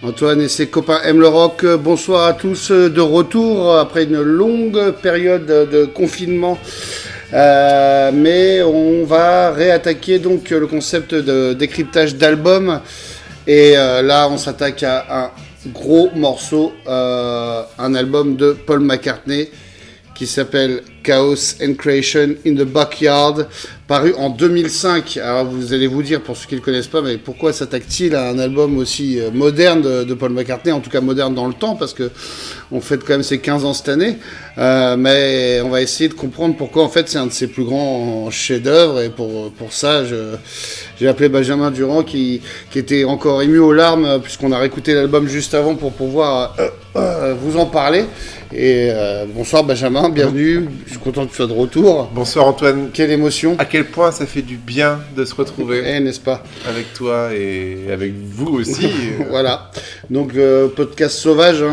Antoine et ses copains aiment le rock. Bonsoir à tous, de retour après une longue période de confinement. Mais on va réattaquer donc le concept de décryptage d'albums. Et là, on s'attaque à un gros morceau, un album de Paul McCartney qui s'appelle Chaos and Creation in the Backyard, paru en 2005. Alors vous allez vous dire, pour ceux qui ne le connaissent pas, mais pourquoi s'attaque-t-il à un album aussi moderne de Paul McCartney, en tout cas moderne dans le temps, parce que on fête quand même ses 15 ans cette année, mais on va essayer de comprendre pourquoi en fait c'est un de ses plus grands chefs-d'œuvre, et pour ça j'ai appelé Benjamin Durand qui était encore ému aux larmes, puisqu'on a réécouté l'album juste avant pour pouvoir vous en parler. Et bonsoir Benjamin, bienvenue, je suis content que tu sois de retour. Bonsoir Antoine. Quelle émotion. À quel point ça fait du bien de se retrouver n'est-ce pas, avec toi et avec vous aussi. Voilà, donc podcast sauvage,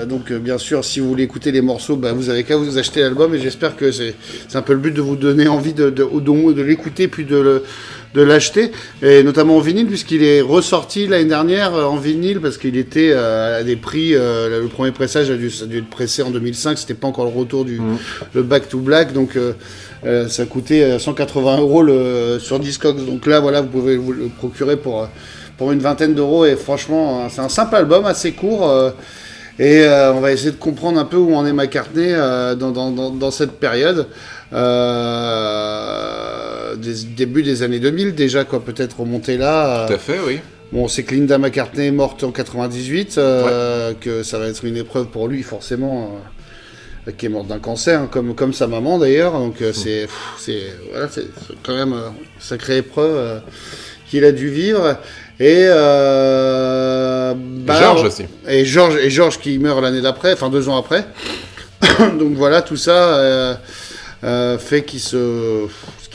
donc bien sûr si vous voulez écouter les morceaux, vous avez qu'à vous acheter l'album, et j'espère que c'est un peu le but de vous donner envie de l'écouter puis de l'acheter, et notamment en vinyle, puisqu'il est ressorti l'année dernière en vinyle, parce qu'il était à des prix, le premier pressage a dû être pressé en 2005, c'était pas encore le retour le Back to Black, donc ça coûtait 180 € sur Discogs, donc là voilà, vous pouvez vous le procurer pour une vingtaine d'euros, et franchement c'est un simple album assez court, et on va essayer de comprendre un peu où en est McCartney dans cette période. Début des années 2000 déjà, quoi, peut-être remonter là. Tout à fait, oui. Bon, c'est que Linda McCartney est morte en 98, que ça va être une épreuve pour lui forcément, qui est morte d'un cancer, comme sa maman d'ailleurs, donc c'est quand même une sacrée épreuve qu'il a dû vivre. Et George aussi. Et George qui meurt l'année d'après, enfin 2 ans après. Donc voilà, tout ça fait qu'il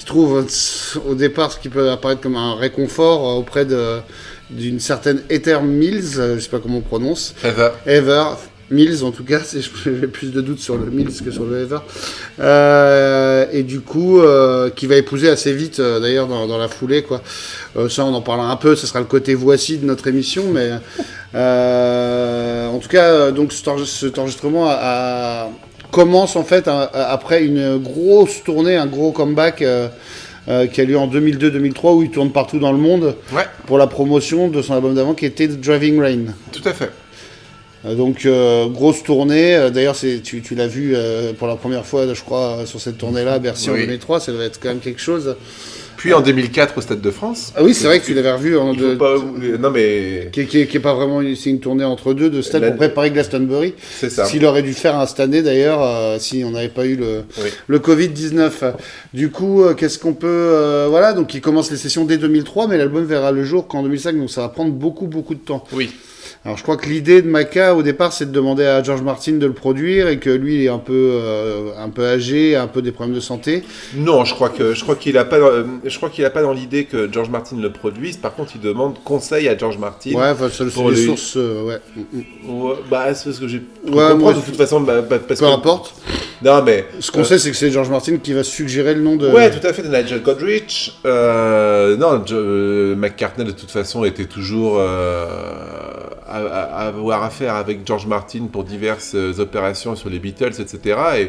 trouve au départ ce qui peut apparaître comme un réconfort auprès d'une certaine Heather Mills, je sais pas comment on prononce. Heather Mills, en tout cas, j'ai plus de doutes sur le Mills que sur le Heather. Et du coup, qui va épouser assez vite, d'ailleurs, dans la foulée, quoi. Ça, on en parlera un peu, ce sera le côté voici de notre émission, mais en tout cas, donc cet enregistrement commence en fait après une grosse tournée, un gros comeback qui a lieu en 2002-2003, où il tourne partout dans le monde pour la promotion de son album d'avant qui était Driving Rain. Tout à fait. Donc grosse tournée, d'ailleurs tu l'as vu pour la première fois, je crois, sur cette tournée-là à Bercy en 2003, ça devait être quand même quelque chose. Puis en 2004 au Stade de France. Ah oui, c'est vrai que tu l'avais revu. Non mais... Qui est pas vraiment... C'est une tournée entre deux de stade pour préparer Glastonbury. C'est ça. S'il aurait dû faire cette année d'ailleurs, si on n'avait pas eu le Covid-19. Du coup, qu'est-ce qu'on peut... voilà, donc il commence les sessions dès 2003, mais l'album verra le jour qu'en 2005, donc ça va prendre beaucoup de temps. Oui. Alors je crois que l'idée de Maca au départ c'est de demander à George Martin de le produire, et que lui il est un peu âgé, un peu des problèmes de santé. Non, je crois qu'il a pas dans l'idée que George Martin le produise. Par contre, il demande conseil à George Martin. Ouais, c'est les sources. Ouais, c'est ce que j'ai compris de toute façon. Parce peu importe. Non, mais ce qu'on sait, c'est que c'est George Martin qui va suggérer le nom de. Ouais, tout à fait, de Nigel Godrich. McCartney de toute façon était toujours à avoir affaire avec George Martin pour diverses opérations sur les Beatles, etc. Et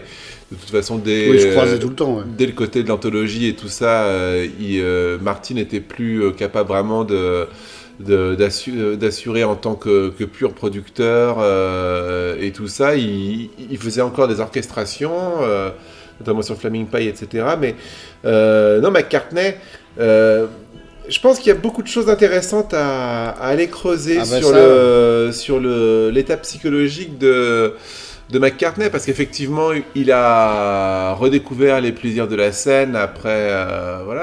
de toute façon, je croisais tout le temps. Ouais. Dès le côté de l'anthologie et tout ça, Martin n'était plus capable vraiment d'assurer en tant que pur producteur et tout ça. Il faisait encore des orchestrations, notamment sur Flaming Pie, etc. Mais non, McCartney... je pense qu'il y a beaucoup de choses intéressantes à aller creuser sur l'état psychologique de McCartney, parce qu'effectivement, il a redécouvert les plaisirs de la scène après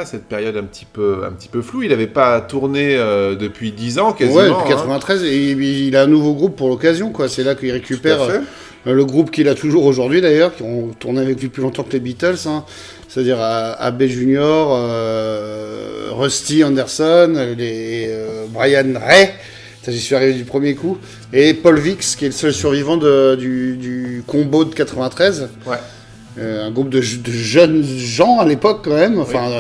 cette période un petit peu floue. Il n'avait pas tourné depuis 10 ans quasiment. Ouais, depuis 93, et il a un nouveau groupe pour l'occasion, quoi. C'est là qu'il récupère le groupe qu'il a toujours aujourd'hui d'ailleurs, qui ont tourné avec lui plus longtemps que les Beatles, c'est-à-dire Abbey Junior, Rusty Anderson, Brian Ray, j'y suis arrivé du premier coup, et Paul Vix, qui est le seul survivant du combo de 93. Ouais. Un groupe de jeunes gens à l'époque quand même, enfin...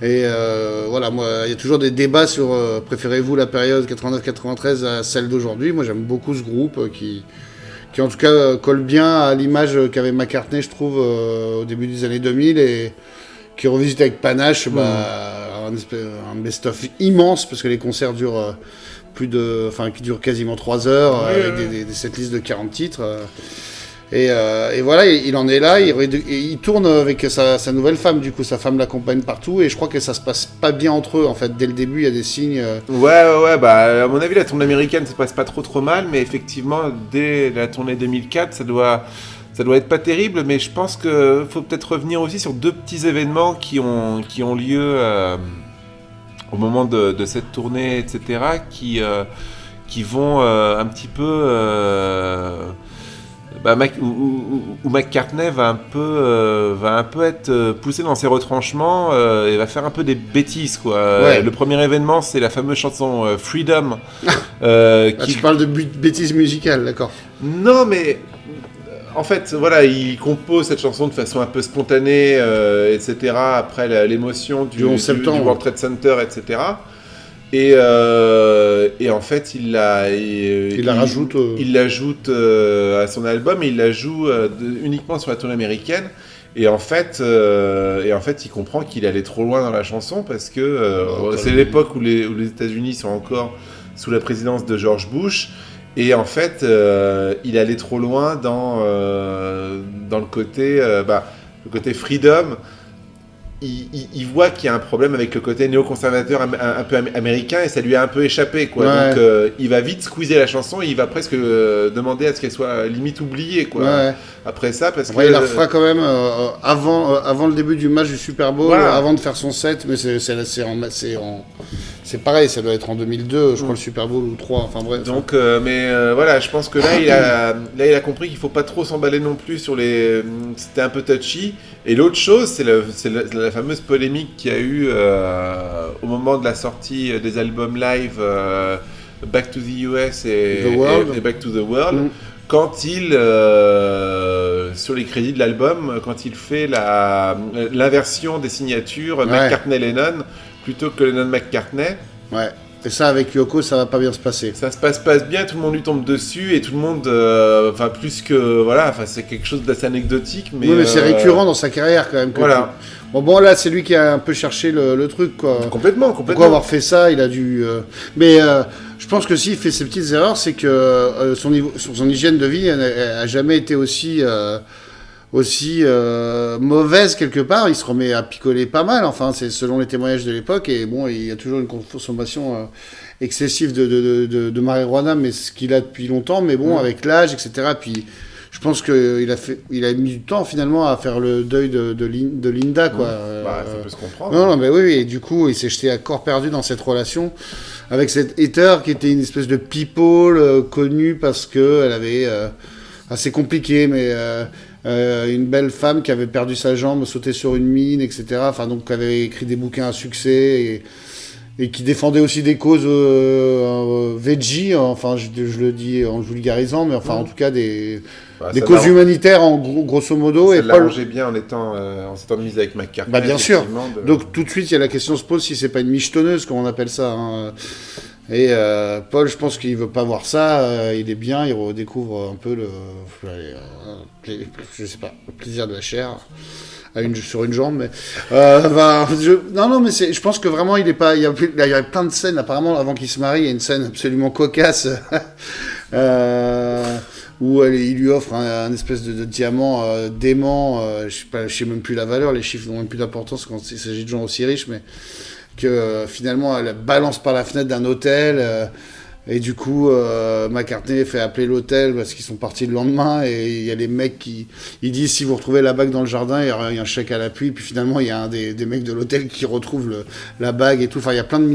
Et voilà, moi, il y a toujours des débats sur préférez-vous la période 89-93 à celle d'aujourd'hui. Moi, j'aime beaucoup ce groupe qui en tout cas colle bien à l'image qu'avait McCartney, je trouve, au début des années 2000 et qui revisite avec panache un best-of immense parce que les concerts durent qui durent quasiment 3 heures avec des setlists de 40 titres. Et voilà, il en est là, il tourne avec sa nouvelle femme, du coup, sa femme l'accompagne partout, et je crois que ça se passe pas bien entre eux, en fait, dès le début, il y a des signes... Ouais, bah, à mon avis, la tournée américaine se passe pas trop mal, mais effectivement, dès la tournée 2004, ça doit être pas terrible, mais je pense qu'il faut peut-être revenir aussi sur 2 petits événements qui ont lieu au moment de cette tournée, etc., qui vont un petit peu... où McCartney va un peu être poussé dans ses retranchements et va faire un peu des bêtises, quoi. Ouais. Le premier événement, c'est la fameuse chanson Freedom. Tu parles de bêtises musicales, d'accord. Non, mais en fait, voilà, il compose cette chanson de façon un peu spontanée, etc. Après l'émotion du 11 septembre. Du World Trade Center, etc. Et en fait, il l'ajoute à son album, et il la joue uniquement sur la tournée américaine. Et en fait, il comprend qu'il allait trop loin dans la chanson parce que c'est l'époque où les États-Unis sont encore sous la présidence de George Bush. Et en fait, il allait trop loin dans le côté freedom. Il voit qu'il y a un problème avec le côté néoconservateur un peu américain, et ça lui a un peu échappé, quoi. Ouais. Donc il va vite squeezer la chanson, et il va presque demander à ce qu'elle soit limite oubliée, quoi. Ouais. Après ça, parce Après, que... il la refera quand même avant le début du match du Super Bowl, Voilà. avant de faire son set, mais c'est pareil, ça doit être en 2002, je crois, le Super Bowl ou 3, enfin bref. Donc, voilà, je pense que là, il a compris qu'il faut pas trop s'emballer non plus sur les... C'était un peu touchy. Et l'autre chose, c'est la fameuse polémique qu'il y a eu au moment de la sortie des albums live Back to the US et Back to the World. Quand il, sur les crédits de l'album, quand il fait l'inversion des signatures McCartney-Lennon plutôt que Lennon-McCartney. Ouais. Et ça, avec Yoko, ça va pas bien se passer. Ça se passe bien, tout le monde lui tombe dessus, et tout le monde, c'est quelque chose d'assez anecdotique, mais... Oui, mais c'est récurrent dans sa carrière, quand même. Voilà. Bon, là, c'est lui qui a un peu cherché le truc, quoi. Complètement. Pourquoi avoir fait ça, il a dû... je pense que s'il fait ces petites erreurs, c'est que son hygiène de vie a jamais été aussi mauvaise quelque part. Il se remet à picoler pas mal, enfin, c'est selon les témoignages de l'époque, et bon, il y a toujours une consommation excessive de marijuana, mais ce qu'il a depuis longtemps, mais bon, avec l'âge, etc. Puis je pense qu'il a mis du temps finalement à faire le deuil de Linda, quoi. Ça peut se comprendre. Non, mais oui, et du coup, il s'est jeté à corps perdu dans cette relation avec cette Heather qui était une espèce de people connue parce qu'elle avait assez compliqué, mais une belle femme qui avait perdu sa jambe, sauté sur une mine, etc. Enfin, donc, qui avait écrit des bouquins à succès et qui défendait aussi des causes veggie, enfin, je le dis en vulgarisant, mais enfin, en tout cas, des causes humanitaires, grosso modo. Ça et l'arrangeait bien en s'étant mise avec McCartney. Bah, bien sûr. Donc, tout de suite, il y a la question se pose si c'est pas une michetonneuse, comme on appelle ça, hein. Et Paul, je pense qu'il veut pas voir ça, il est bien, il redécouvre un peu le plaisir de la chair sur une jambe, mais non, mais je pense que vraiment il y a plein de scènes apparemment avant qu'il se marie, il y a une scène absolument cocasse où il lui offre un espèce de diamant dément, je sais même plus la valeur, les chiffres n'ont même plus d'importance quand il s'agit de gens aussi riches, mais que finalement elle balance par la fenêtre d'un hôtel et du coup McCartney fait appeler l'hôtel parce qu'ils sont partis le lendemain, et il y a les mecs ils disent si vous retrouvez la bague dans le jardin il y a un chèque à l'appui, puis finalement il y a un des mecs de l'hôtel qui retrouve la bague et tout, enfin il y a plein de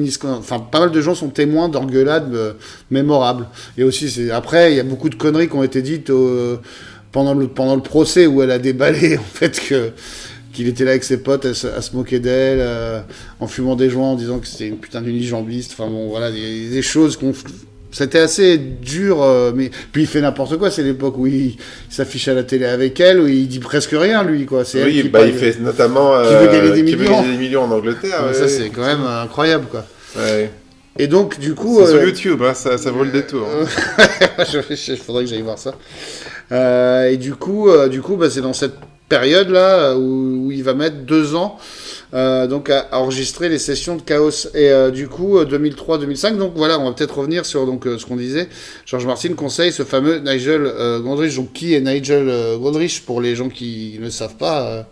pas mal de gens sont témoins d'engueulades mémorables, et aussi après il y a beaucoup de conneries qui ont été dites pendant le procès où elle a déballé en fait qu'il était là avec ses potes à se moquer d'elle, en fumant des joints, en disant que c'était une putain d'unijambiste. Enfin bon, voilà, des choses C'était assez dur, mais puis il fait n'importe quoi. C'est l'époque où il s'affiche à la télé avec elle, où il dit presque rien, lui, quoi. C'est elle qui il parle, fait notamment qui veut gagner des qui veut millions. gagner des millions en Angleterre. Ça, c'est quand même incroyable, quoi. Ouais. Et donc, du coup, c'est sur YouTube, hein, ça vaut le détour. Il faudrait que j'aille voir ça. Et du coup, bah, c'est dans cette période-là où il va mettre 2 ans. Donc à enregistrer les sessions de Chaos et du coup 2003-2005, donc voilà, on va peut-être revenir sur ce qu'on disait. George Martin conseille ce fameux Nigel Godrich. Donc qui est Nigel Godrich pour les gens qui ne savent pas?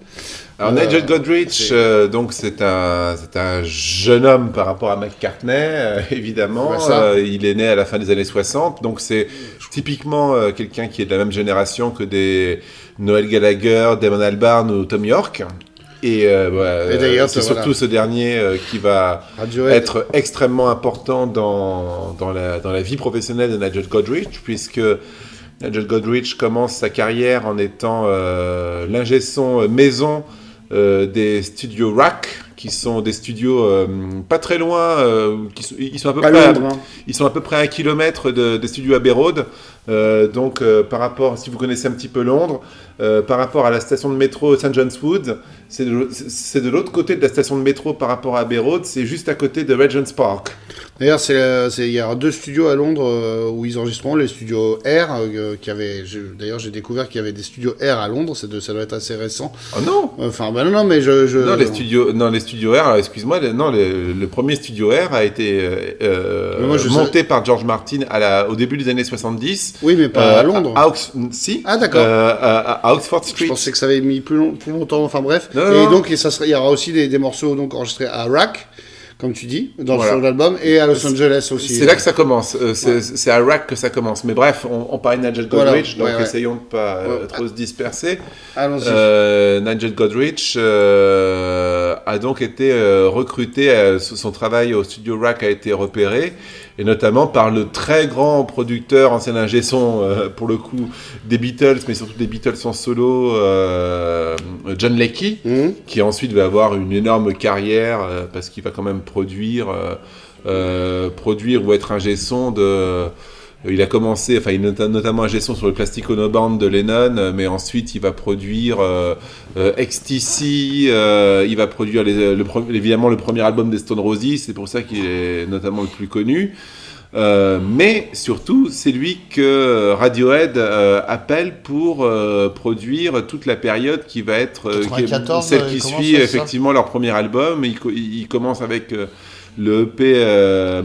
Alors Nigel Godrich, donc c'est un jeune homme par rapport à McCartney, évidemment. Il est né à la fin des années 60, donc c'est typiquement quelqu'un qui est de la même génération que des Noel Gallagher, Damon Albarn ou Tom York. Et d'ailleurs, c'est surtout ce dernier qui va être extrêmement important dans la vie professionnelle de Nigel Godrich, puisque Nigel Godrich commence sa carrière en étant l'ingé son maison des studios RAK, qui sont des studios pas très loin, ils sont à peu près à 1 kilomètre des studios Abbey Road. Donc par rapport, si vous connaissez un petit peu Londres, par rapport à la station de métro St John's Wood, c'est de l'autre côté de la station de métro par rapport à Abbey Road, c'est juste à côté de Regent's Park. D'ailleurs, il y a 2 studios à Londres où ils enregistreront, les studios R, d'ailleurs j'ai découvert qu'il y avait des studios R à Londres, ça doit être assez récent. Oh non. Enfin, bah non, mais Non, les studios R, alors, excuse-moi, le premier studio R a été monté par George Martin au début des années 70. Oui, mais pas à Londres. Si. Ah, d'accord. À Oxford Street. Je pensais que ça avait mis plus longtemps, enfin bref. Non. Donc, il y aura aussi des morceaux donc, enregistrés à RAK, comme tu dis, sur l'album, et à Los Angeles aussi. C'est là que ça commence. C'est à RAK que ça commence. Mais bref, on parlait de Nigel Godrich, donc essayons de ne pas trop se disperser. Allons-y. Nigel Godrich a donc été recruté, son travail au studio RAK a été repéré, et notamment par le très grand producteur, ancien ingé son, pour le coup, des Beatles, mais surtout des Beatles en solo, John Leckie, qui ensuite va avoir une énorme carrière, parce qu'il va quand même produire ou être ingé son il a commencé, il est notamment ingé son sur le Plastic Ono Band de Lennon, mais ensuite il va produire XTC, il va produire évidemment le premier album des Stone Roses, c'est pour ça qu'il est notamment le plus connu. Mais surtout, c'est lui que Radiohead appelle pour produire toute la période qui va être celle qui suit effectivement leur premier album. Il commence avec le EP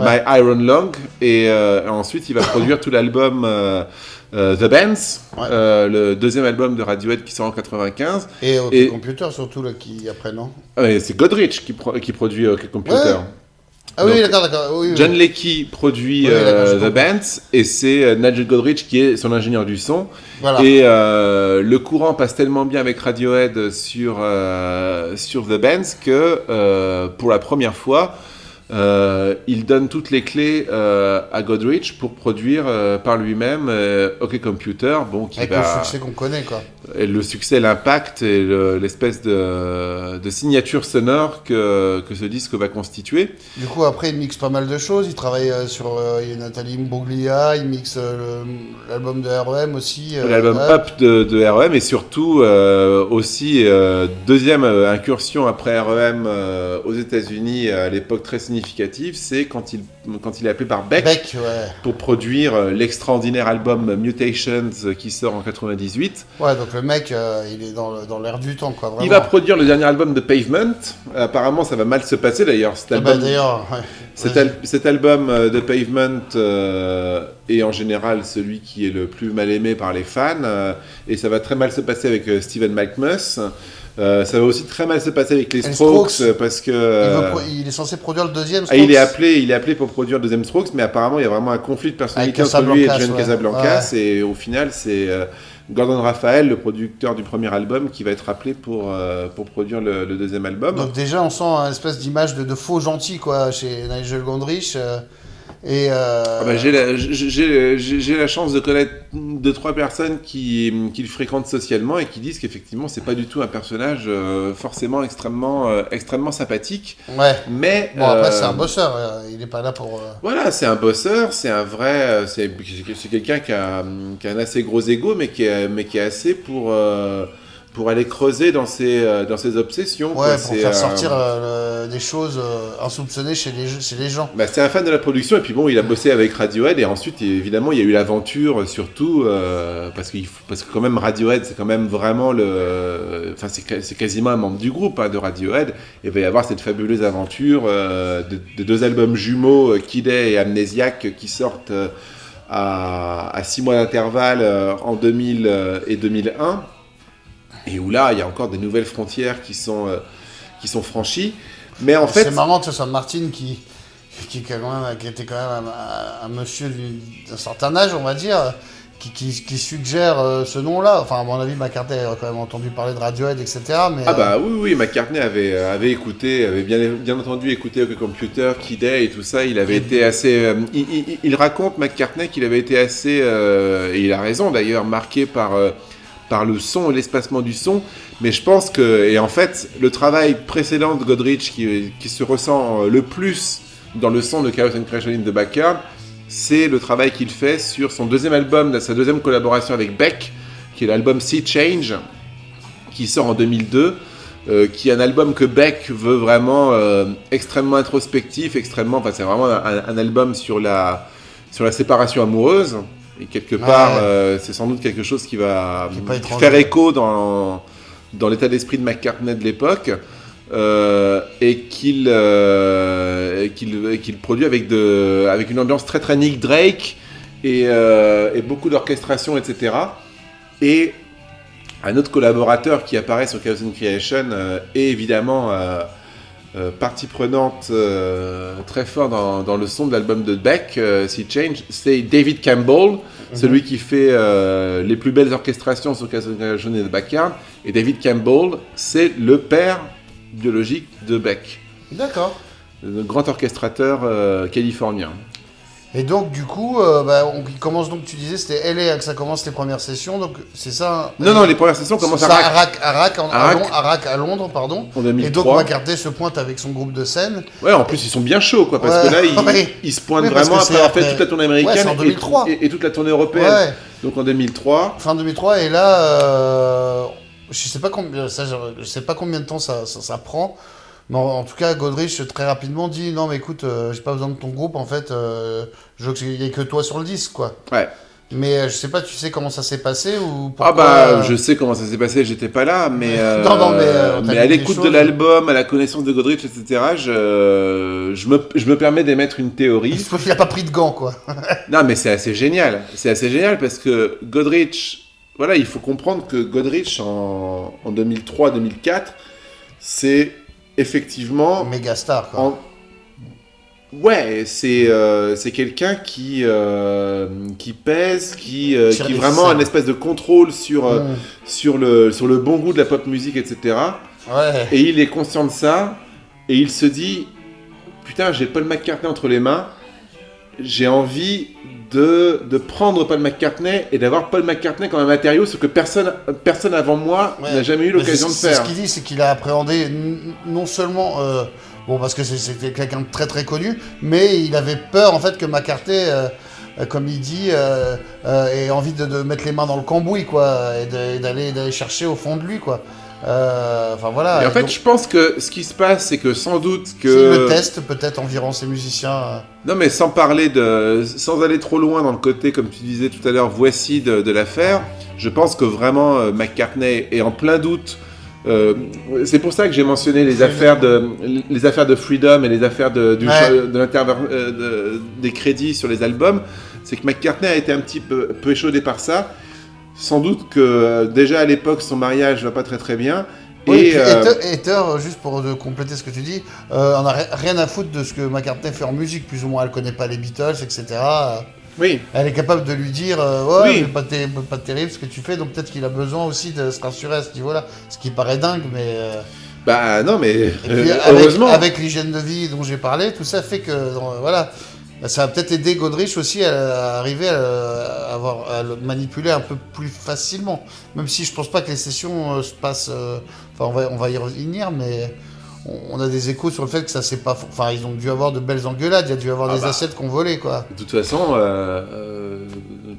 My Iron Lung, et ensuite il va produire tout l'album The Bands, le deuxième album de Radiohead qui sort en 95. Et OK Computer surtout, là, qui après, non? C'est Godrich qui produit OK Computer. Ah oui, d'accord. Oui. John Leckie produit The Bands, et c'est Nigel Godrich qui est son ingénieur du son. Voilà. Et le courant passe tellement bien avec Radiohead sur The Bands que pour la première fois, il donne toutes les clés à Godrich pour produire par lui-même OK Computer, qui avec le succès qu'on connaît, quoi. Et le succès, l'impact et l'espèce de signature sonore que ce disque va constituer. Du coup, après, il mixe pas mal de choses. Il travaille sur Nathalie Imbruglia, il mixe l'album de R.E.M. aussi. L'album Up de R.E.M. et surtout aussi deuxième incursion après R.E.M. aux États-Unis à l'époque très significative, c'est quand il est appelé par Beck pour produire l'extraordinaire album Mutations qui sort en 98. Ouais, donc le mec, il est dans l'air du temps, quoi. Vraiment. Il va produire le dernier album de Pavement. Apparemment, ça va mal se passer d'ailleurs. Cet album de Pavement est en général celui qui est le plus mal aimé par les fans, et ça va très mal se passer avec Stephen Malkmus. Ça va aussi très mal se passer avec les Strokes parce que il est censé produire le deuxième Strokes. Il est appelé pour produire le deuxième Strokes, mais apparemment il y a vraiment un conflit de personnalité entre lui et John Casablancas, et au final c'est Gordon Raphael, le producteur du premier album, qui va être appelé pour produire le deuxième album. Donc déjà on sent une espèce d'image de faux gentil, quoi, chez Nigel Godrich. Et j'ai la chance de connaître 2-3 personnes qui le fréquentent socialement et qui disent qu'effectivement c'est pas du tout un personnage forcément extrêmement sympathique. Ouais. Mais bon après c'est un bosseur, il est pas là pour. Voilà, c'est un bosseur, c'est un vrai, c'est quelqu'un qui a un assez gros ego, mais qui est assez pour aller creuser dans ses obsessions. Ouais, quoi. pour faire sortir des choses insoupçonnées chez les gens. Bah, c'est un fan de la production, et puis bon, il a bossé avec Radiohead, et ensuite, évidemment, il y a eu l'aventure, surtout, parce que quand même, Radiohead, c'est quand même vraiment enfin, c'est quasiment un membre du groupe de Radiohead, et il va y avoir cette fabuleuse aventure de 2 albums jumeaux, Kid A et Amnesiac, qui sortent à 6 mois d'intervalle en 2000 et 2001. Et où là, il y a encore des nouvelles frontières qui sont franchies. Mais en fait, c'est marrant que ce soit Martin qui était quand même un monsieur d'un certain âge, on va dire, qui suggère ce nom-là. Enfin, à mon avis, McCartney a quand même entendu parler de Radiohead, etc. Mais, ah bah oui, McCartney avait écouté, avait bien entendu écouté OK Computer, Kid A et tout ça. Il avait été assez... il raconte, McCartney, qu'il avait été assez, et il a raison d'ailleurs, marqué par le son et l'espacement du son, mais je pense que, et en fait, le travail précédent de Godrich qui se ressent le plus dans le son de Chaos and Creation in the Backyard, c'est le travail qu'il fait sur son 2e album, sa 2e collaboration avec Beck, qui est l'album Sea Change, qui sort en 2002, qui est un album que Beck veut vraiment extrêmement introspectif, enfin c'est vraiment un album sur la séparation amoureuse. Et quelque part, c'est sans doute quelque chose qui va faire écho dans l'état d'esprit de McCartney de l'époque, et qu'il produit avec une ambiance très très Nick Drake et beaucoup d'orchestration, etc. Et un autre collaborateur qui apparaît sur Chaos and Creation est évidemment partie prenante très fort dans le son de l'album de Beck, Sea Change, c'est David Campbell, celui qui fait les plus belles orchestrations sur Chaos and Creation in the Backyard. Et David Campbell, c'est le père biologique de Beck. D'accord. Un grand orchestrateur californien. Et donc, du coup, on commence, donc tu disais, c'était LA que ça commence les premières sessions, donc c'est ça. Non, les premières sessions commencent à RAC à Londres, pardon. En 2003. Et donc, McCartney se pointe avec son groupe de scène. Ouais, en plus, ils sont bien chauds, quoi, parce que là, ils se pointent vraiment après avoir fait toute la tournée américaine et toute la tournée européenne. Ouais. Donc en 2003. Fin 2003, et là, je sais pas combien de temps ça prend. Mais en tout cas, Godrich très rapidement dit non, mais écoute, j'ai pas besoin de ton groupe, en fait, je veux qu'il y ait que toi sur le disque, quoi. Ouais. Mais je sais pas, tu sais comment ça s'est passé ou pourquoi, Ah bah, je sais comment ça s'est passé, j'étais pas là, mais mais à l'écoute de l'album, à la connaissance de Godrich, etc., je me permets d'émettre une théorie. Il a pas pris de gants, quoi. Non, mais c'est assez génial parce que Godrich, voilà, il faut comprendre que Godrich en 2003-2004, c'est effectivement méga star, quoi. Ouais, c'est quelqu'un qui pèse, qui vraiment a une espèce de contrôle sur le bon goût de la pop musique, etc. Ouais. Et il est conscient de ça, et il se dit putain, j'ai Paul McCartney entre les mains, j'ai envie de prendre Paul McCartney et d'avoir Paul McCartney comme un matériau, ce que personne avant moi n'a jamais eu l'occasion de faire. Ce qu'il dit, c'est qu'il a appréhendé non seulement parce que c'était quelqu'un de très très connu, mais il avait peur en fait que McCartney, comme il dit, ait envie de mettre les mains dans le cambouis, quoi, et d'aller chercher au fond de lui, quoi. Enfin voilà. Et en fait, je pense que ce qui se passe, c'est que sans doute que... C'est le test, peut-être, environ ces musiciens... Non, mais sans aller trop loin dans le côté, comme tu disais tout à l'heure, voici de l'affaire, je pense que vraiment McCartney est en plein doute. C'est pour ça que j'ai mentionné les affaires de Freedom et les affaires des crédits sur les albums. C'est que McCartney a été un petit peu échaudé par ça. Sans doute que déjà à l'époque son mariage va pas très très bien. Oui, et Heather, juste pour compléter ce que tu dis, on a rien à foutre de ce que McCartney fait en musique, plus ou moins. Elle connaît pas les Beatles, etc. Oui. Elle est capable de lui dire oui. Pas terrible ce que tu fais, donc peut-être qu'il a besoin aussi de se rassurer à ce niveau-là, ce qui paraît dingue, mais. Bah non, mais puis, heureusement. Avec l'hygiène de vie dont j'ai parlé, tout ça fait que voilà. Ça va peut-être aider Godrich aussi à arriver à le manipuler un peu plus facilement. Même si je pense pas que les sessions se passent. Enfin, on va y revenir, mais on a des échos sur le fait que ça c'est pas. Enfin, ils ont dû avoir de belles engueulades. Il y a dû avoir des assets qu'on volait, quoi. De toute façon.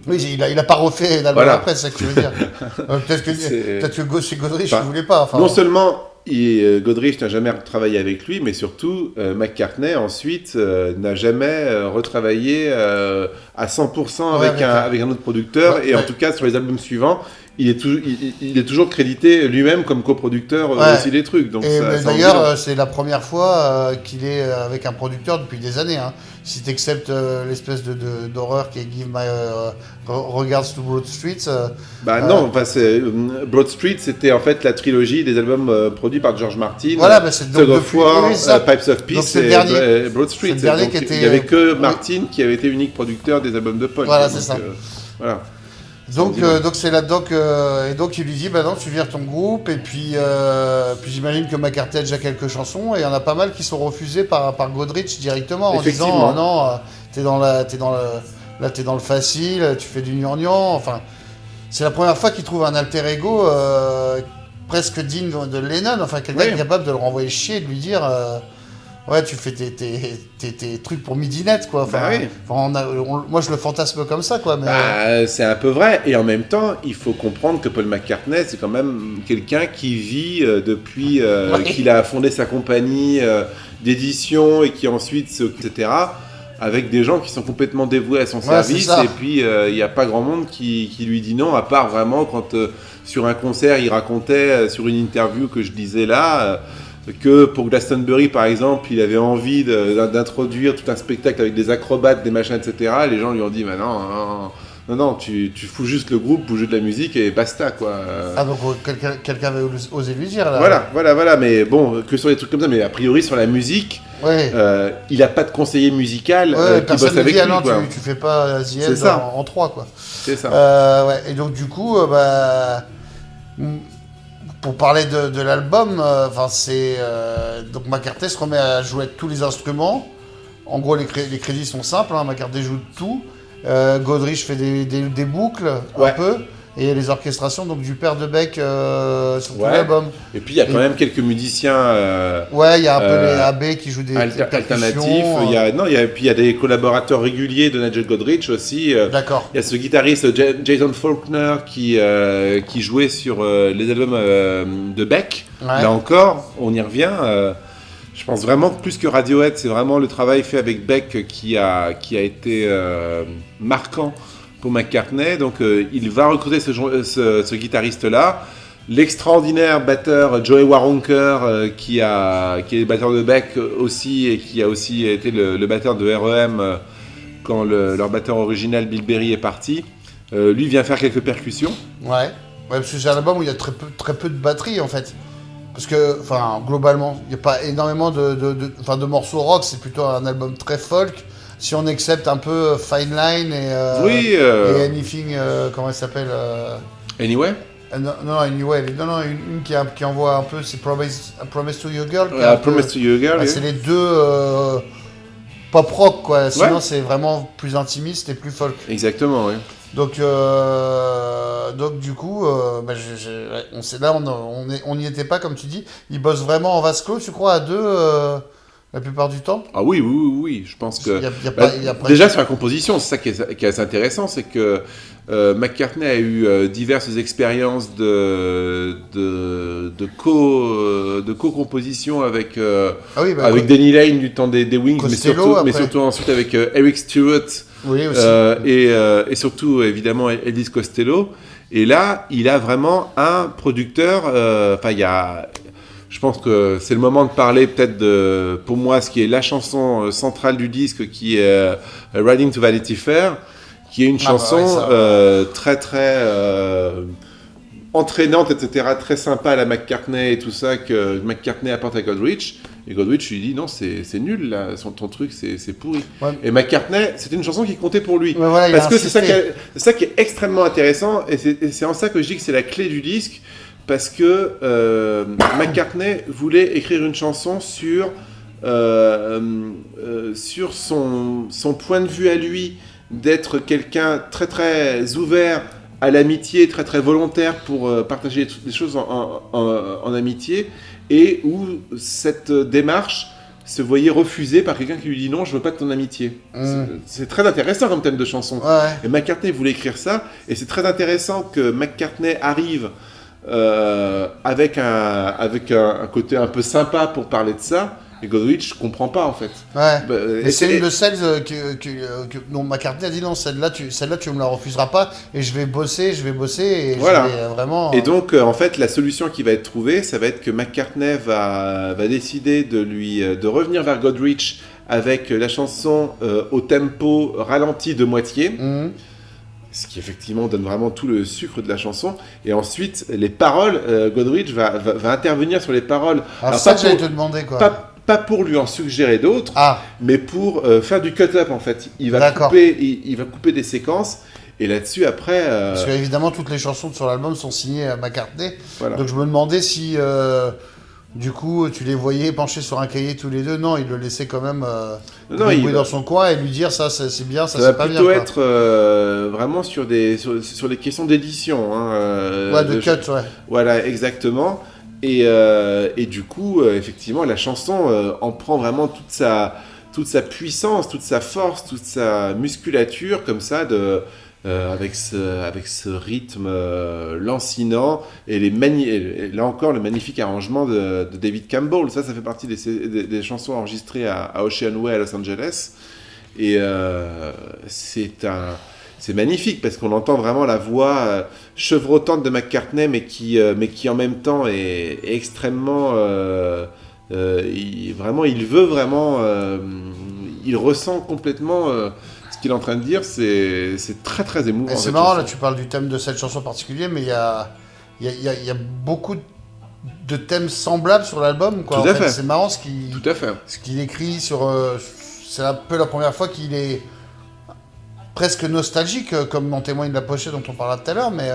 Oui, il a pas refait l'album après, c'est ça que tu veux dire. Peut-être que c'est Godrich qui voulait pas. Non seulement. Godrich n'a jamais travaillé avec lui, mais surtout McCartney ensuite n'a jamais retravaillé à 100% avec un autre producteur, et en tout cas sur les albums suivants, il est toujours crédité lui-même comme coproducteur aussi des trucs. Donc d'ailleurs, c'est la première fois qu'il est avec un producteur depuis des années. Hein. Si tu acceptes l'espèce d'horreur qui est Give My Regards to Broad Street. Non, Broad Street, c'était en fait la trilogie des albums produits par George Martin. Voilà, c'est Thug of War, Pipes of Peace et Broad Street. Il n'y avait que Martin qui avait été unique producteur des albums de Paul. Voilà, c'est ça. Voilà. Donc c'est là-dedans et donc il lui dit non, tu vires ton groupe, et puis j'imagine que McCartney a déjà quelques chansons, et il y en a pas mal qui sont refusées par Godrich directement en disant non, t'es dans le facile, tu fais du gnangnan. Enfin, c'est la première fois qu'il trouve un alter ego presque digne de Lennon, enfin quelqu'un qui est capable de le renvoyer chier, de lui dire ouais, tu fais tes trucs pour Midinette, quoi. Moi, je le fantasme comme ça, quoi. Mais... c'est un peu vrai. Et en même temps, il faut comprendre que Paul McCartney, c'est quand même quelqu'un qui vit depuis qu'il a fondé sa compagnie d'édition, et qui ensuite, etc., avec des gens qui sont complètement dévoués à son service. Et puis, il n'y a pas grand monde qui lui dit non, à part vraiment quand, sur un concert, il racontait, sur une interview que je lisais là... que pour Glastonbury, par exemple, il avait envie d'introduire tout un spectacle avec des acrobates, des machins, etc. Les gens lui ont dit, non, tu fous juste le groupe pour jouer de la musique et basta, quoi. Ah, donc quelqu'un avait osé lui dire, là. Voilà, mais bon, que sur des trucs comme ça, mais a priori, sur la musique, il n'a pas de conseiller musical qui bosse avec lui, quoi. Tu fais pas The End en 3, quoi. C'est ça. Et donc, du coup, pour parler de l'album, donc McCartney se remet à jouer avec tous les instruments. En gros, les crédits sont simples, hein. McCartney joue tout. Godrich fait des boucles un peu, et les orchestrations donc du père de Beck sur tout l'album. Et puis il y a quand même quelques musiciens. Il y a un peu les AB qui jouent des alternatifs. Il y a des collaborateurs réguliers de Nigel Godrich aussi. D'accord. Il y a ce guitariste Jason Faulkner qui jouait sur les albums de Beck. Là encore, on y revient. Je pense vraiment que plus que Radiohead, c'est vraiment le travail fait avec Beck qui a été marquant pour McCartney. Donc il va recruter ce guitariste-là. L'extraordinaire batteur Joey Waronker, qui est le batteur de Beck aussi, et qui a aussi été le batteur de R.E.M. Quand leur batteur original Bill Berry est parti. Lui vient faire quelques percussions. Ouais, parce que c'est un album où il y a très peu de batterie, en fait. Parce que, globalement, il n'y a pas énormément de morceaux rock, c'est plutôt un album très folk. Si on accepte un peu Fine Line et Anything, comment elle s'appelle Anyway. Non, Anyway. Non, une qui envoie un peu, c'est Promise to Your Girl. Promise to Your Girl. C'est les deux pop rock, quoi. Sinon, c'est vraiment plus intimiste et plus folk. Exactement, oui. Donc du coup, on n'y était pas, comme tu dis. Ils bossent vraiment en vase clos, tu crois, à deux la plupart du temps? Ah oui, je pense que... Déjà, sur la composition, c'est ça qui est assez intéressant, c'est que McCartney a eu diverses expériences de co-composition avec Danny Lane du temps des Wings, mais surtout ensuite avec Eric Stewart. Oui, aussi. Et surtout, évidemment, Elvis Costello. Et là, il a vraiment un producteur. Je pense que c'est le moment de parler peut-être pour moi, ce qui est la chanson centrale du disque, qui est Riding to Vanity Fair, qui est une chanson très, très entraînante, etc., très sympa à la McCartney et tout ça, que McCartney apporte à Godrich. Et Godrich lui dit non, c'est nul là, ton truc, c'est pourri. Ouais. Et McCartney, c'était une chanson qui comptait pour lui. Parce que c'est ça qui est extrêmement intéressant, et c'est en ça que je dis que c'est la clé du disque, parce que McCartney voulait écrire une chanson sur sur son point de vue à lui, d'être quelqu'un très très ouvert à l'amitié, très très volontaire pour partager des choses en amitié, et où cette démarche se voyait refusée par quelqu'un qui lui dit non, je veux pas de ton amitié. C'est très intéressant comme thème de chanson. Ouais. Et McCartney voulait écrire ça, et c'est très intéressant que McCartney arrive avec un côté un peu sympa pour parler de ça, et Godrich comprend pas en fait. Ouais. Et mais c'est une de celles dont McCartney a dit non, celle-là tu me la refuseras pas, et je vais bosser, et voilà. je vais vraiment... Et donc en fait la solution qui va être trouvée, ça va être que McCartney va décider de revenir vers Godrich avec la chanson au tempo ralenti de moitié. Ce qui effectivement donne vraiment tout le sucre de la chanson. Et ensuite, les paroles, Godrich va intervenir sur les paroles. Alors ça, j'allais te demander quoi. Pas pour lui en suggérer d'autres, mais pour faire du cut-up en fait. Il va couper des séquences. Et là-dessus, après... Parce qu'évidemment, toutes les chansons sur l'album sont signées à McCartney. Voilà. Donc je me demandais si... du coup, tu les voyais penchés sur un cahier tous les deux. Non, il le laissait quand même débrouiller dans son coin et lui dire ça c'est bien, ça c'est pas bien. Ça va plutôt être vraiment sur les questions d'édition. De cut, ouais. Voilà, exactement. Et du coup, effectivement, la chanson en prend vraiment toute sa puissance, toute sa force, toute sa musculature, comme ça, avec ce rythme lancinant, et là encore le magnifique arrangement de David Campbell. Ça fait partie des chansons enregistrées à Ocean Way à Los Angeles, et c'est magnifique parce qu'on entend vraiment la voix chevrotante de McCartney, mais qui en même temps est extrêmement il ressent complètement ce qu'il est en train de dire. C'est très très émouvant. Et c'est marrant, là tu parles du thème de cette chanson en particulier, mais il y a beaucoup de thèmes semblables sur l'album, quoi. Tout à fait. C'est marrant ce qu'il écrit sur... c'est un peu la première fois qu'il est presque nostalgique, comme en témoigne la pochette dont on parlait tout à l'heure, mais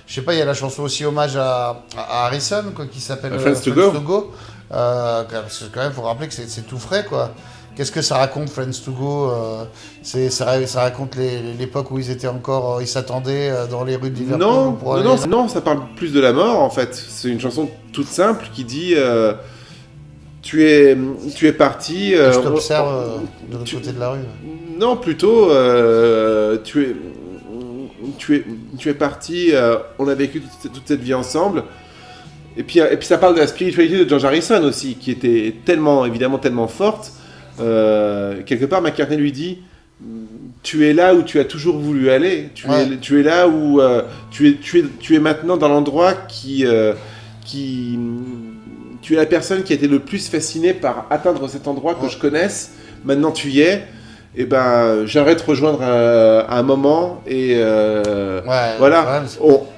je sais pas, il y a la chanson aussi hommage à Harrison, quoi, qui s'appelle Friends to Go. Parce que quand même, faut rappeler que c'est tout frais, quoi. Qu'est-ce que ça raconte, Friends to Go? Ça raconte l'époque où ils étaient encore, ils s'attendaient dans les rues de Liverpool. Non, ça parle plus de la mort en fait. C'est une chanson toute simple qui dit tu es parti. Je t'observe de l'autre côté de la rue. Non, plutôt tu es parti. On a vécu toute cette vie ensemble. Et puis ça parle de la spiritualité de George Harrison aussi, qui était tellement forte. Quelque part, McCartney lui dit tu es là où tu as toujours voulu aller. Tu es là où tu es maintenant dans l'endroit qui tu es la personne qui a été le plus fascinée par atteindre cet endroit que je connaisse. Maintenant tu y es. Et ben j'aimerais te rejoindre à un moment, et voilà.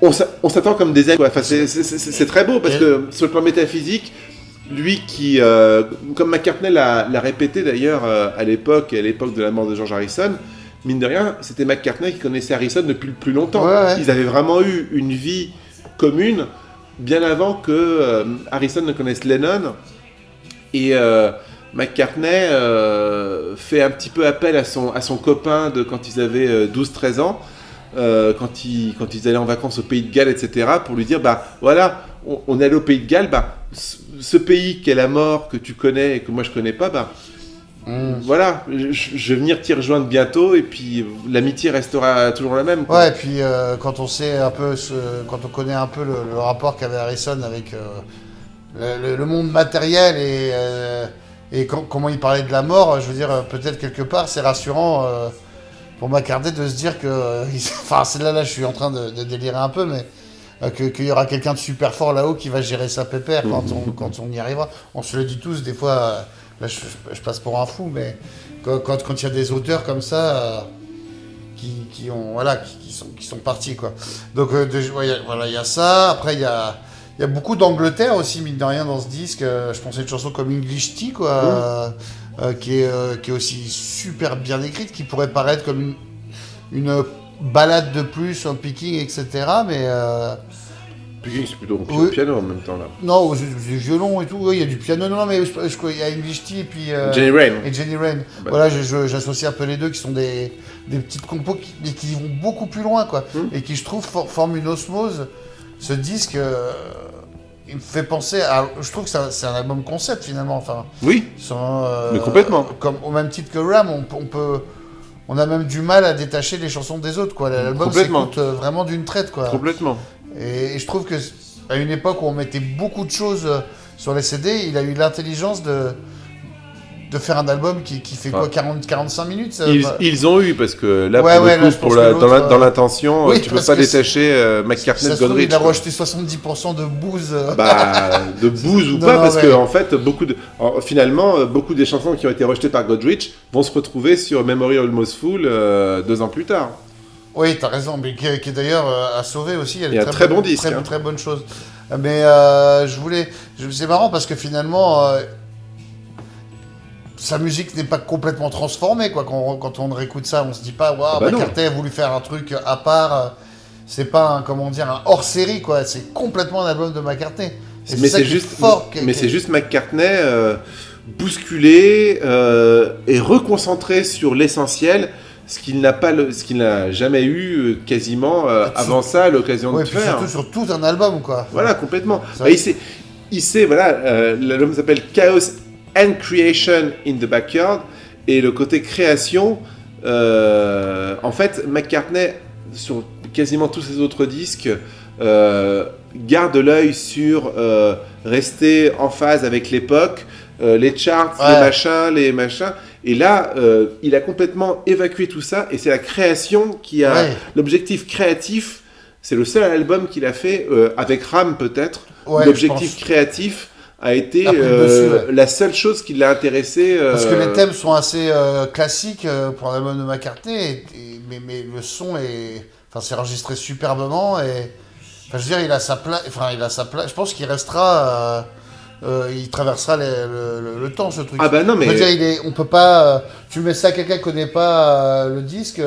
On s'attend comme des amis, quoi. Enfin, c'est très beau parce que sur le plan métaphysique, lui qui, comme McCartney l'a répété d'ailleurs à l'époque de la mort de George Harrison, mine de rien, c'était McCartney qui connaissait Harrison depuis le plus longtemps. Ils avaient vraiment eu une vie commune bien avant que Harrison ne connaisse Lennon. Et McCartney fait un petit peu appel à son copain de quand ils avaient 12-13 ans, quand ils allaient en vacances au Pays de Galles, etc., pour lui dire, bah voilà, on est allé au Pays de Galles, bah, ce pays qu'est la mort, que tu connais et que moi je connais pas, bah voilà, je vais venir t'y rejoindre bientôt, et puis l'amitié restera toujours la même, quoi. Ouais, et puis quand on sait un peu, quand on connaît un peu le rapport qu'avait Harrison avec le monde matériel et comment il parlait de la mort, je veux dire, peut-être quelque part, c'est rassurant pour McCartney de se dire que... Enfin, là, je suis en train de délirer un peu, mais qu'il y aura quelqu'un de super fort là-haut qui va gérer sa pépère quand on y arrivera. On se le dit tous, des fois, là, je passe pour un fou, mais quand il y a des auteurs comme ça qui sont partis, quoi. Donc, voilà, il y a ça. Après, il y a beaucoup d'Angleterre aussi, mine de rien, dans ce disque. Je pensais à une chanson comme English Tea, quoi, qui est aussi super bien écrite, qui pourrait paraître comme une balade de plus, un picking, etc. Picking, c'est plutôt Oui. piano en même temps, là. Non, du violon et tout, oui, il y a du piano. Non, mais il y a English Tea et puis... Jenny Rain. Et Jenny Rain. Bah. Voilà, j'associe un peu les deux qui sont des petites compos qui vont beaucoup plus loin, quoi. Et qui, je trouve, forment une osmose. Ce disque, il me fait penser à... Je trouve que c'est un album concept, finalement. Enfin, Oui, mais complètement. Comme, au même titre que Ram, on a même du mal à détacher les chansons des autres, quoi. L'album s'écoute vraiment d'une traite, quoi. Complètement. Et je trouve que à une époque où on mettait beaucoup de choses sur les CD, il a eu l'intelligence de faire un album qui fait quoi, 45 minutes ça, ils ont eu, parce que là, Ouais, pour ouais, le là, coup, je pense que dans l'intention, Oui, tu peux parce pas que détacher McCartney ça de se trouve, Godrich. il a quoi. rejeté 70% de booze. De bouse ou Non, pas, non, parce ouais. que en fait, finalement, beaucoup des chansons qui ont été rejetées par Godrich vont se retrouver sur Memory Almost Full 2 ans plus tard. Oui, t'as raison, mais qui est d'ailleurs à sauver aussi. Il y a un très bon disque, hein. Très bonne chose. Mais c'est marrant parce que finalement, sa musique n'est pas complètement transformée, quoi. Quand on réécoute ça, on se dit pas, waouh, bah non. McCartney a voulu faire un truc à part. C'est pas un hors-série, quoi. C'est complètement un album de McCartney. Et Mais ça c'est qui est juste, fort. c'est juste McCartney bousculé et reconcentré sur l'essentiel, ce qu'il n'a jamais eu quasiment avant ça l'occasion Ouais, de puis faire. surtout sur tout un album, quoi. Voilà, complètement. Ça- Bah, il sait, voilà, l'album s'appelle Chaos and Creation in the Backyard, et le côté création, en fait, McCartney, sur quasiment tous ses autres disques, garde l'œil sur rester en phase avec l'époque, les charts, les machins. Et là, il a complètement évacué tout ça, et c'est la création qui a l'objectif créatif. C'est le seul album qu'il a fait avec Ram, peut-être. Ouais, L'objectif créatif a été la seule chose qui l'a intéressé. Parce que les thèmes sont assez classiques pour un album de McCartney, mais le son c'est enregistré superbement, et enfin, je veux dire, il a sa place. Je pense qu'il restera. Il traversera le temps, ce truc. Ah bah non, mais... Je veux dire, on peut pas... tu mets ça à quelqu'un qui connaît pas le disque,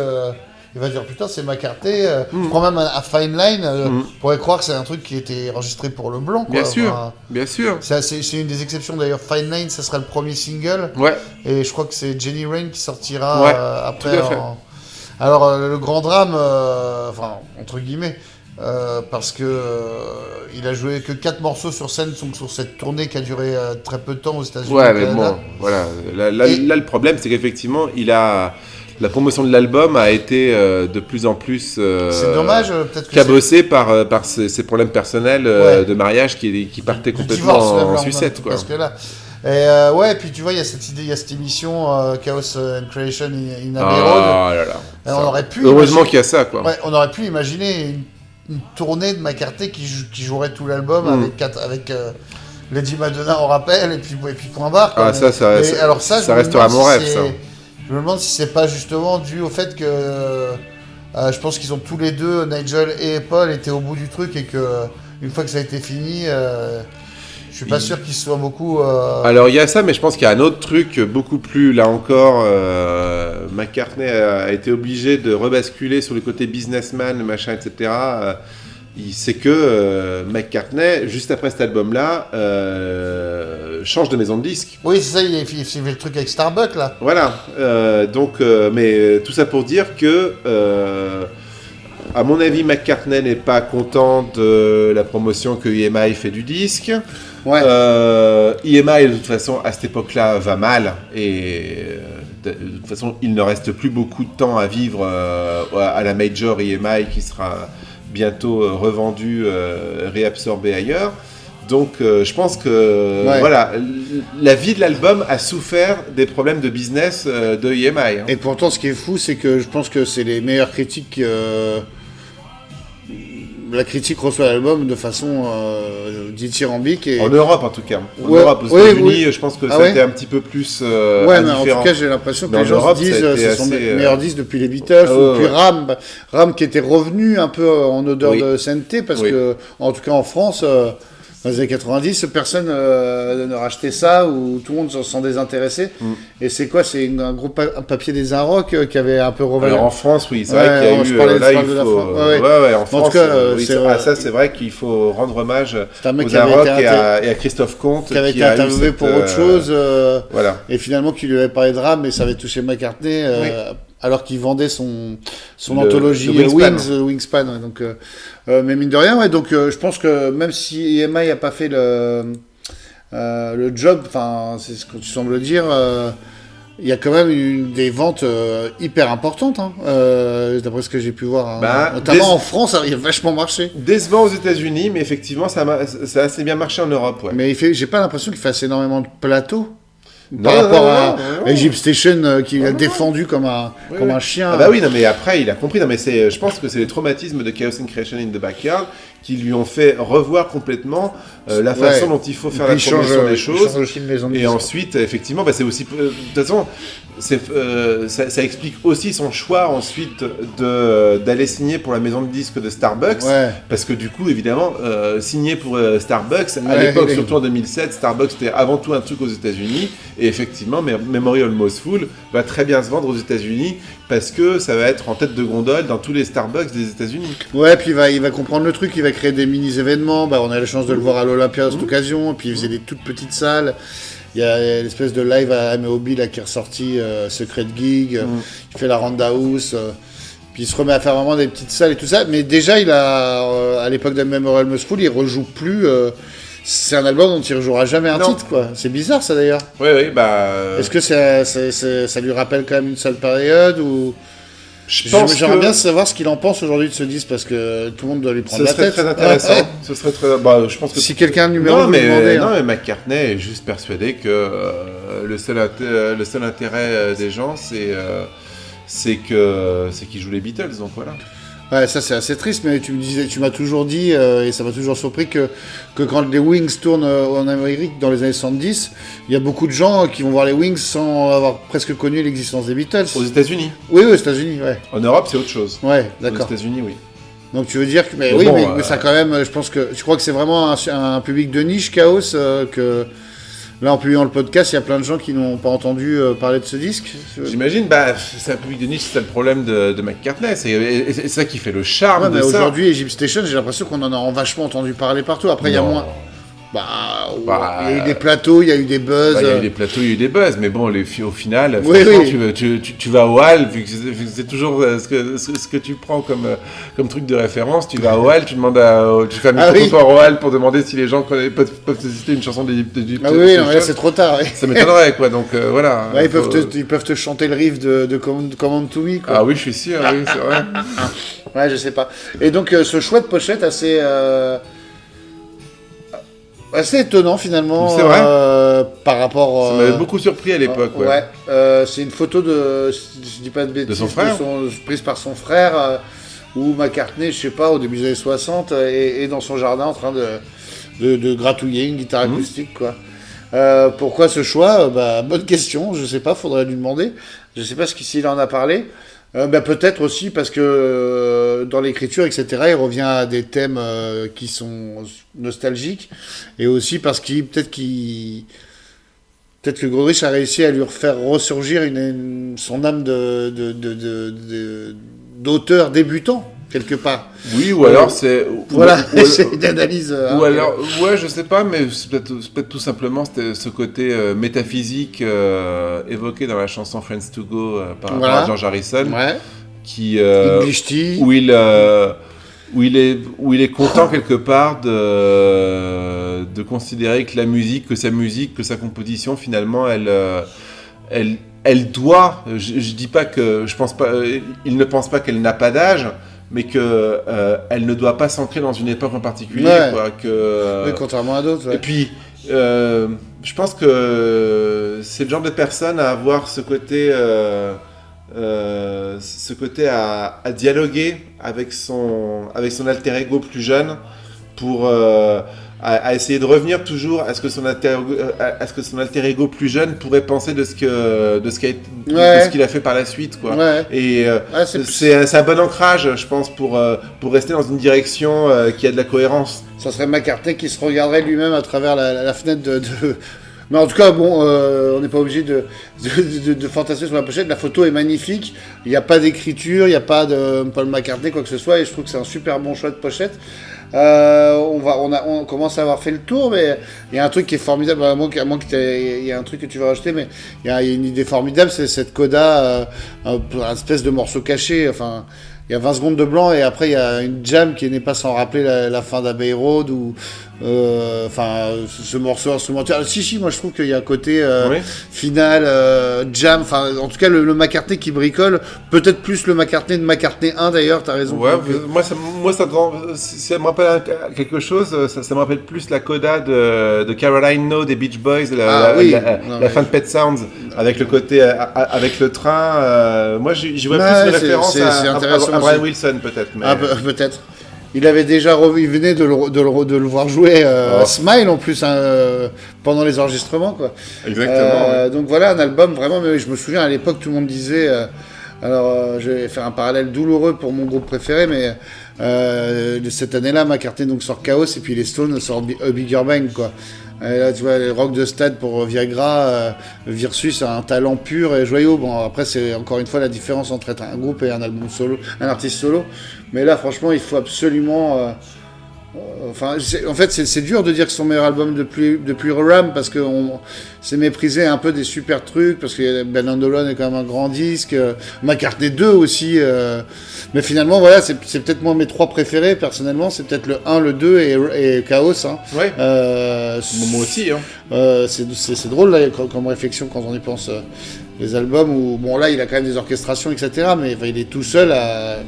il va dire, putain, c'est McCartney. Je prends même un Fine Line, on pourrait croire que c'est un truc qui était enregistré pour le blanc, quoi. Bien sûr, Enfin, bien sûr. c'est une des exceptions, d'ailleurs. Fine Line, ça sera le premier single. Ouais. Et je crois que c'est Jenny Rain qui sortira après. tout à fait. Alors, le grand drame, entre guillemets, parce que il a joué que 4 morceaux sur scène sur cette tournée qui a duré très peu de temps aux États-Unis. Ouais, au mais Canada. bon, voilà. Là, le problème, c'est qu'effectivement, la promotion de l'album a été de plus en plus C'est dommage, peut-être que cabossée par ses problèmes personnels de mariage qui partaient du complètement divorce, même, en là, sucette, quoi. Parce que là. Et puis tu vois, il y a cette idée, il y a cette émission Chaos and Creation in Abbey Road. Ah là là. Et on aurait pu Heureusement imaginer- qu'il y a ça, quoi. Ouais, on aurait pu imaginer une tournée de McCartney qui jouerait tout l'album avec Lady Madonna en rappel et puis point barre, quoi. Ah, Mais alors ça je me restera demande mon si rêve, ça. je me demande si c'est pas justement dû au fait que je pense qu'ils ont tous les deux, Nigel et Paul, étaient au bout du truc, et que une fois que ça a été fini, je suis pas sûr qu'ils soient beaucoup. Alors il y a ça, mais je pense qu'il y a un autre truc beaucoup plus, là encore, McCartney a été obligé de rebasculer sur le côté businessman, machin, etc. C'est que McCartney, juste après cet album-là, change de maison de disque. Oui, c'est ça, il fait le truc avec Starbucks là. Voilà, mais tout ça pour dire que, à mon avis, McCartney n'est pas content de la promotion que EMI fait du disque. Ouais. EMI, de toute façon, à cette époque-là, va mal, et de toute façon, il ne reste plus beaucoup de temps à vivre à la major EMI, qui sera bientôt revendue, réabsorbée ailleurs. Donc, je pense que voilà, la vie de l'album a souffert des problèmes de business de EMI. Hein. Et pourtant, ce qui est fou, c'est que je pense que c'est les meilleures critiques. La critique reçoit l'album de façon dithyrambique. Et... En Europe, en tout cas. En Ouais, Europe, aux oui, États-Unis, oui. je pense que Ah c'était ouais un petit peu plus ouais, mais en indifférent. tout cas, j'ai l'impression que Dans les gens l'Europe, se disent ça a été ce sont assez, les meilleurs disques depuis les Beatles, ou depuis ouais. Ram qui était revenu un peu en odeur Oui. de sainteté, parce Oui. que, en tout cas en France, Dans les années 90, personne ne rachetait ça, ou tout le monde s'en désintéressait. Et c'est quoi? C'est un gros papier des Inrock qui avait un peu revenu. Alors en France, oui, c'est vrai qu'il y a eu... parlais là, il de la faut... France. en France, tout cas, oui, ça, c'est vrai qu'il faut rendre hommage c'est un mec aux qui avait Inrock été et à Christophe Comte, qui avait été a eu interviewé cette, pour autre chose, voilà. et finalement qui lui avait parlé de rap, mais ça avait touché McCartney, alors qu'il vendait son anthologie le Wingspan. Wingspan. Ouais, donc, mais mine de rien, ouais, donc je pense que même si EMI a pas fait le job, enfin c'est ce que tu sembles dire, il y a quand même des ventes hyper importantes, hein, d'après ce que j'ai pu voir. Hein. Notamment en France, ça a vachement marché. Décevant aux États-Unis, mais effectivement, ça a assez bien marché en Europe. Ouais. Mais j'ai pas l'impression qu'il fasse énormément de plateaux. Par rapport à Egypt Station qu'il a défendu comme un chien. Ah bah oui, non mais après il a compris. Non mais je pense que c'est les traumatismes de Chaos and Creation in the Backyard qui lui ont fait revoir complètement la façon dont il faut faire la promotion des choses. Et ensuite, effectivement, c'est aussi de toute façon, ça explique aussi son choix ensuite d'aller signer pour la maison de disques de Starbucks, parce que du coup, évidemment, signer pour Starbucks à l'époque, surtout en 2007, Starbucks c'était avant tout un truc aux États-Unis. Et effectivement, Memory Almost Full va très bien se vendre aux États-Unis parce que ça va être en tête de gondole dans tous les Starbucks des États-Unis. Ouais, puis il va comprendre le truc, il va créer des mini-événements. On a la chance de le voir à l'Olympia à cette occasion, et puis il faisait des toutes petites salles. Il y a l'espèce de live à MOB là, qui est ressorti, Secret Gig, il fait la Roundhouse. Puis il se remet à faire vraiment des petites salles et tout ça. Mais déjà, il a, à l'époque de Memory Almost Full, il rejoue plus. C'est un album dont il ne rejouera jamais un titre, quoi. C'est bizarre, ça, d'ailleurs. Oui, Est-ce que ça lui rappelle quand même une seule période ou... J'aimerais bien savoir ce qu'il en pense aujourd'hui de ce disque, parce que tout le monde doit lui prendre la tête. Ce serait très intéressant. Ce serait très... je pense que... Si quelqu'un a le numéro, vous demandez. Non, mais McCartney est juste persuadé que le seul intérêt des gens, c'est qu'ils jouent les Beatles, donc voilà. Ouais, ça c'est assez triste, mais tu m'as toujours dit, et ça m'a toujours surpris, que quand les Wings tournent en Amérique dans les années 70, il y a beaucoup de gens qui vont voir les Wings sans avoir presque connu l'existence des Beatles. Aux États-Unis. Oui, aux États-Unis, ouais. En Europe, c'est autre chose. Ouais, d'accord. Aux États-Unis, oui. Donc tu veux dire que... Mais ça quand même, je crois que c'est vraiment un public de niche, Chaos, que... Là, en publiant le podcast, il y a plein de gens qui n'ont pas entendu parler de ce disque. J'imagine, c'est un public de niche, c'est le problème de McCartney. C'est ça qui fait le charme de ça. Aujourd'hui, Egypt Station, j'ai l'impression qu'on en a vachement entendu parler partout. Après, il y a moins... il y a eu des plateaux, il y a eu des buzz. Il y a eu des plateaux, il y a eu des buzz, mais bon, au final, tu vas au Hall, vu que c'est toujours ce que tu prends comme truc de référence, tu vas au Hall, tu fais un micro-trottoir au Hall pour demander si les gens peuvent te citer une chanson des Ah oui, non, là c'est trop tard. Ouais. Ça m'étonnerait, quoi, donc voilà. Ouais, ils peuvent te chanter le riff de Command to Me, quoi. Ah oui, je suis sûr, oui, c'est vrai. Ouais, je sais pas. Et donc, ce choix de pochette assez étonnant finalement. C'est vrai. Par rapport. Ça m'avait beaucoup surpris à l'époque. Ouais. C'est une photo je dis pas de bêtises, de son frère, prise par son frère, où McCartney, je sais pas, au début des années 60, est dans son jardin en train de gratouiller une guitare acoustique, quoi. Pourquoi ce choix? Bonne question. Je sais pas. Faudrait lui demander. Je sais pas s'il en a parlé. Peut-être aussi parce que dans l'écriture, etc., il revient à des thèmes qui sont nostalgiques, et aussi parce peut-être que Goodrich a réussi à lui faire ressurgir son âme d'auteur débutant, quelque part. Oui, ou alors c'est... Voilà, c'est une analyse... Ou alors, ouais, je sais pas, mais c'est peut-être tout simplement ce côté métaphysique évoqué dans la chanson Friends to Go par rapport à George Harrison, qui, où il est content quelque part de considérer que sa musique, que sa composition, finalement, elle doit... Je dis pas que... il ne pense pas qu'elle n'a pas d'âge, mais que elle ne doit pas s'ancrer dans une époque en particulier, quoi, oui, contrairement à d'autres. Ouais. Et puis, je pense que c'est le genre de personne à avoir ce côté à dialoguer avec son alter ego plus jeune pour à essayer de revenir toujours à ce que son alter ego plus jeune pourrait penser de ce qu'il a fait par la suite, quoi. Ouais. Et c'est un bon ancrage, je pense, pour rester dans une direction qui a de la cohérence. Ça serait McCartney qui se regarderait lui-même à travers la fenêtre de... Mais en tout cas, bon, on n'est pas obligé de fantasmer sur la pochette. La photo est magnifique. Il n'y a pas d'écriture, il n'y a pas de Paul McCartney, quoi que ce soit. Et je trouve que c'est un super bon choix de pochette. On commence à avoir fait le tour, mais il y a un truc qui est formidable. Il y a un truc que tu vas rajouter, mais il y a une idée formidable, c'est cette coda, une espèce de morceau caché. Enfin, il y a 20 secondes de blanc et après il y a une jam qui n'est pas sans rappeler la fin d'Abbey Road ou ce morceau instrumental. Si, moi je trouve qu'il y a un côté final, jam, enfin en tout cas le McCartney qui bricole, peut-être plus le McCartney de McCartney 1 d'ailleurs, t'as raison. Ouais, moi ça me rappelle quelque chose, ça me rappelle plus la coda de Caroline No des Beach Boys, la fin de Pet Sounds, avec le côté, avec le train, moi j'y vois plus une référence à Brian Wilson peut-être. Mais... peut-être. Il avait déjà il venait de le voir jouer Smile en plus pendant les enregistrements, quoi. Exactement. Donc voilà, un album vraiment. Mais je me souviens à l'époque, tout le monde disait. Je vais faire un parallèle douloureux pour mon groupe préféré, mais de cette année-là, McCartney donc sort Chaos et puis les Stones sortent A Bigger Bang, quoi. Et là, tu vois, les rock de stade pour Viagra, Versus a un talent pur et joyeux. Bon, après, c'est encore une fois la différence entre être un groupe et un album solo, un artiste solo. Mais là, franchement, il faut absolument. En fait, c'est dur de dire que c'est son meilleur album depuis Ram parce que c'est méprisé un peu des super trucs parce que Ben and Alone est quand même un grand disque, McCartney 2 aussi, mais finalement voilà, c'est peut-être moi mes trois préférés personnellement, c'est peut-être le 1, le 2 et Chaos. Hein. Ouais. Moi aussi. Hein. C'est drôle là, comme réflexion quand on y pense. Les albums où bon là il a quand même des orchestrations etc, mais il est tout seul à.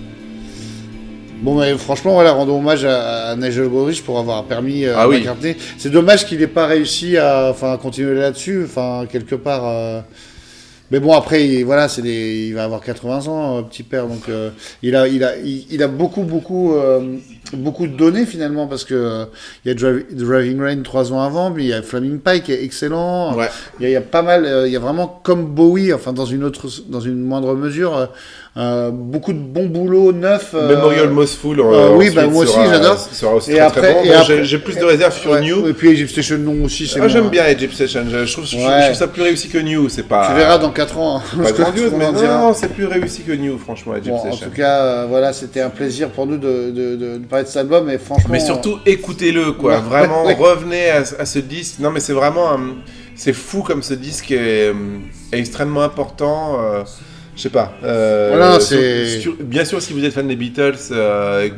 Bon, mais franchement, voilà, rendons hommage à Nigel Godrich pour avoir permis McCartney. Oui. C'est dommage qu'il n'ait pas réussi à continuer là-dessus, quelque part. Mais bon, après, il va avoir 80 ans, petit père, donc il a beaucoup de données finalement, parce que il y a Driving Rain 3 ans avant, mais il y a Flaming Pie qui est excellent. Ouais. Il y a pas mal, il y a vraiment comme Bowie, dans une moindre mesure. Beaucoup de bons boulots neufs. Memorial Mothful. Oui, moi aussi j'adore. Sera aussi très bon. J'ai plus de réserves sur New. Et puis Egypt Station non aussi. J'aime bien Egypt Station. Je trouve ça plus réussi que New. C'est pas. Tu verras dans 4 ans. Pas grandiose, mais non, c'est plus réussi que New, franchement, Egypt Station. En tout cas, voilà, c'était un plaisir pour nous de parler de cet album, et franchement. Mais surtout, écoutez-le, quoi. Vraiment, revenez à ce disque. Non, mais c'est vraiment, c'est fou comme ce disque est extrêmement important. Je sais pas. Voilà, bien sûr, si vous êtes fan des Beatles et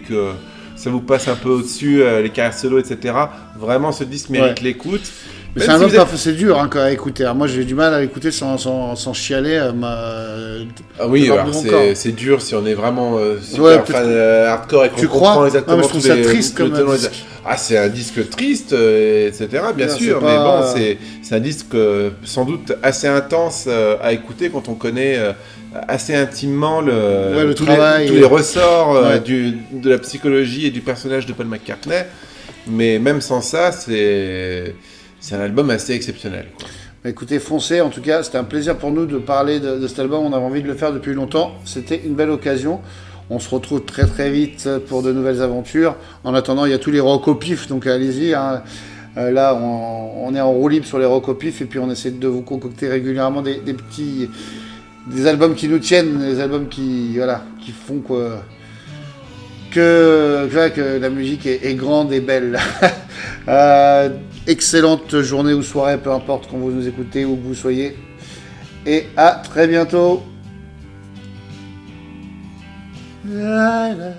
que ça vous passe un peu au-dessus, les carrières solo, etc. Vraiment, ce disque mérite l'écoute. Mais c'est un album c'est dur à écouter. Alors moi, j'ai du mal à l'écouter sans chialer. Ah oui, alors c'est dur si on est vraiment super fan hardcore et qu'on comprend exactement je trouve ça triste comme disque. Ah, c'est un disque triste, etc. Bien sûr, mais bon, c'est un disque sans doute assez intense à écouter quand on connaît assez intimement tous les ressorts de la psychologie et du personnage de Paul McCartney. Mais même sans ça, c'est un album assez exceptionnel, quoi. Écoutez, foncez, en tout cas, c'était un plaisir pour nous de parler de cet album. On avait envie de le faire depuis longtemps. C'était une belle occasion. On se retrouve très très vite pour de nouvelles aventures. En attendant, il y a tous les rock au pif, donc allez-y. Hein. Là, on est en roue libre sur les rock au pif, et puis on essaie de vous concocter régulièrement des albums qui nous tiennent, des albums qui font que la musique est grande et belle. Excellente journée ou soirée, peu importe quand vous nous écoutez, où que vous soyez. Et à très bientôt. La, la.